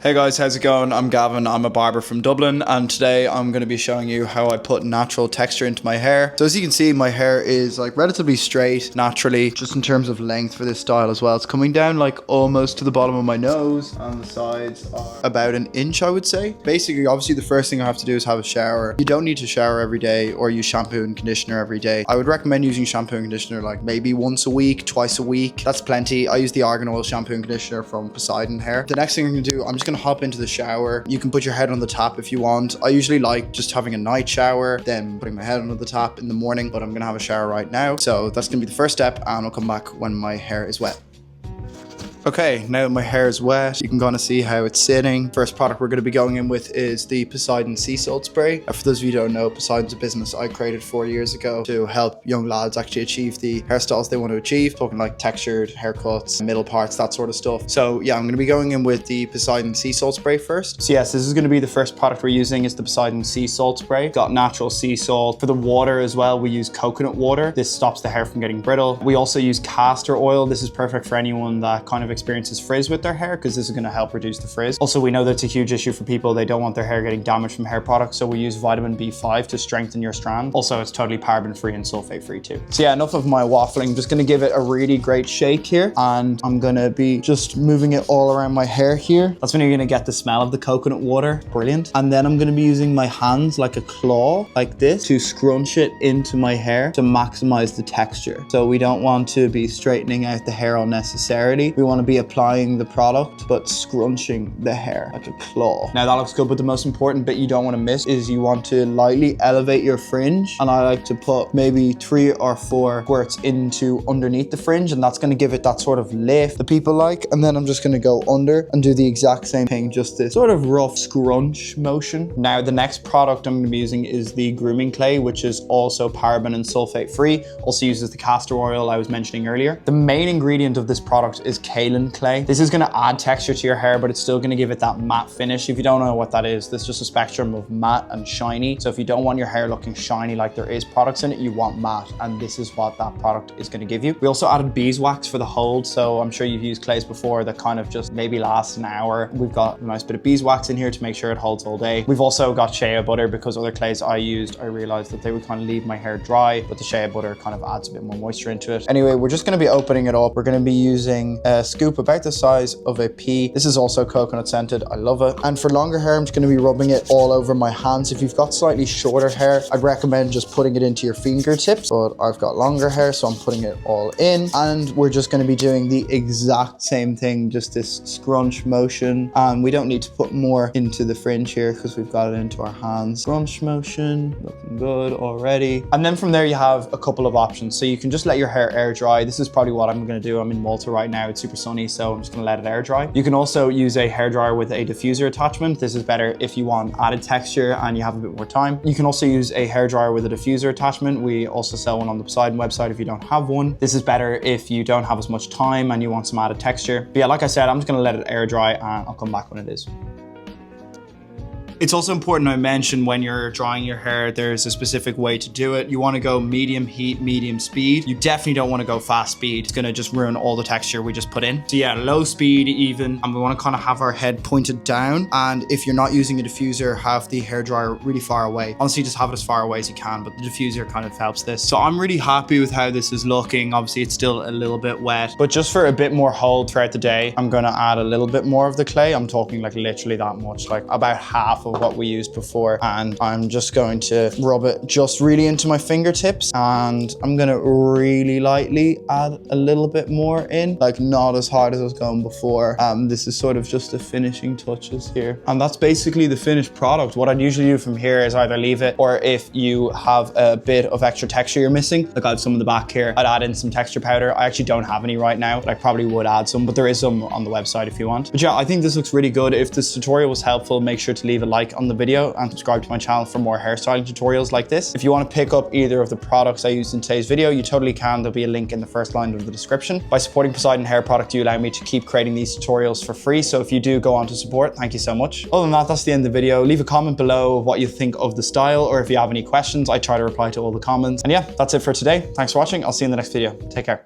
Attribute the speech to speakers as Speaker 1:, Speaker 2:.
Speaker 1: Hey guys, how's it going? I'm Gavin, I'm a barber from Dublin, and today I'm going to be showing you how I put natural texture into my hair. So as you can see, my hair is like relatively straight naturally, just in terms of length for this style as well. It's coming down like almost to the bottom of my nose, and the sides are about an inch, I would say. Basically, obviously the first thing I have to do is have a shower. You don't need to shower every day or use shampoo and conditioner every day. I would recommend using shampoo and conditioner like maybe once a week, twice a week. That's plenty. I use the argan oil shampoo and conditioner from Poseidon Hair. The next thing I'm going to do, I'm just going to hop into the shower. You can put your head on the tap if you want. I usually like just having a night shower, then putting my head under the tap in the morning, but I'm gonna have a shower right now. So that's gonna be the first step, and I'll come back when my hair is wet. Okay, now that my hair is wet, you can kind of see how it's sitting. First product we're going to be going in with is the Poseidon Sea Salt Spray. For those of you who don't know, Poseidon's a business I created 4 years ago to help young lads actually achieve the hairstyles they want to achieve. Talking like textured haircuts, middle parts, that sort of stuff. So yeah, I'm going to be going in with the Poseidon Sea Salt Spray first. So yes, this is going to be the first product we're using is the Poseidon Sea Salt Spray. Got natural sea salt. For the water as well, we use coconut water. This stops the hair from getting brittle. We also use castor oil. This is perfect for anyone that kind of experiences frizz with their hair, because this is going to help reduce the frizz. Also, we know that's a huge issue for people. They don't want their hair getting damaged from hair products, so we use vitamin B5 to strengthen your strand. Also, it's totally paraben free and sulfate free too. So yeah, enough of my waffling. I'm just going to give it a really great shake here, and I'm going to be just moving it all around my hair here. That's when you're going to get the smell of the coconut water. Brilliant. And then I'm going to be using my hands like a claw, like this, to scrunch it into my hair to maximize the texture. So we don't want to be straightening out the hair unnecessarily. We want to be applying the product but scrunching the hair like a claw. Now that looks good, but the most important bit you don't want to miss is you want to lightly elevate your fringe, and I like to put maybe 3 or 4 squirts into underneath the fringe, and that's going to give it that sort of lift that people like. And then I'm just going to go under and do the exact same thing, just this sort of rough scrunch motion. Now the next product I'm going to be using is the Grooming clay, which is also paraben and sulfate free. Also uses the castor oil I was mentioning earlier. The main ingredient of this product is kaolin clay. This is going to add texture to your hair, but it's still going to give it that matte finish. If you don't know what that is, there's just a spectrum of matte and shiny. So if you don't want your hair looking shiny like there is products in it, you want matte, and this is what that product is going to give you. We also added beeswax for the hold, so I'm sure you've used clays before that kind of just maybe last an hour. We've got a nice bit of beeswax in here to make sure it holds all day. We've also got shea butter, because other clays I used, I realized that they would kind of leave my hair dry, but the shea butter kind of adds a bit more moisture into it. Anyway, we're just going to be opening it up. We're going to be using a scoop about the size of a pea. This is also coconut scented. I love it. And for longer hair, I'm just going to be rubbing it all over my hands. If you've got slightly shorter hair, I'd recommend just putting it into your fingertips, but I've got longer hair, so I'm putting it all in. And we're just going to be doing the exact same thing, just this scrunch motion. And we don't need to put more into the fringe here because we've got it into our hands. Scrunch motion, looking good already. And then from there, you have a couple of options. So you can just let your hair air dry. This is probably what I'm going to do. I'm in Malta right now. It's super sunny, so I'm just going to let it air dry. You can also use a hairdryer with a diffuser attachment. This is better if you want added texture and you have a bit more time. You can also use a hairdryer with a diffuser attachment. We also sell one on the Poseidon website if you don't have one. This is better if you don't have as much time and you want some added texture. But yeah, like I said, I'm just going to let it air dry, and I'll come back when it is. It's also important I mention when you're drying your hair, there's a specific way to do it. You want to go medium heat, medium speed. You definitely don't want to go fast speed. It's going to just ruin all the texture we just put in. So yeah, low speed even. And we want to kind of have our head pointed down. And if you're not using a diffuser, have the hairdryer really far away. Honestly, just have it as far away as you can, but the diffuser kind of helps this. So I'm really happy with how this is looking. Obviously, it's still a little bit wet, but just for a bit more hold throughout the day, I'm going to add a little bit more of the clay. I'm talking like literally that much, like about half of what we used before, and I'm just going to rub it just really into my fingertips, and I'm gonna really lightly add a little bit more in, like not as hard as I was going before. This is sort of just the finishing touches here, and that's basically the finished product. What I'd usually do from here is either leave it, or if you have a bit of extra texture you're missing, like I have some in the back here, I'd add in some texture powder. I actually don't have any right now, but I probably would add some, but there is some on the website if you want. But yeah, I think this looks really good. If this tutorial was helpful, make sure to leave a like on the video and subscribe to my channel for more hairstyling tutorials like this. If you want to pick up either of the products I used in today's video, you totally can. There'll be a link in the first line of the description. By supporting Poseidon Hair Product, you allow me to keep creating these tutorials for free. So if you do go on to support, thank you so much. Other than that, that's the end of the video. Leave a comment below of what you think of the style, or if you have any questions, I try to reply to all the comments. And yeah, that's it for today. Thanks for watching. I'll see you in the next video. Take care.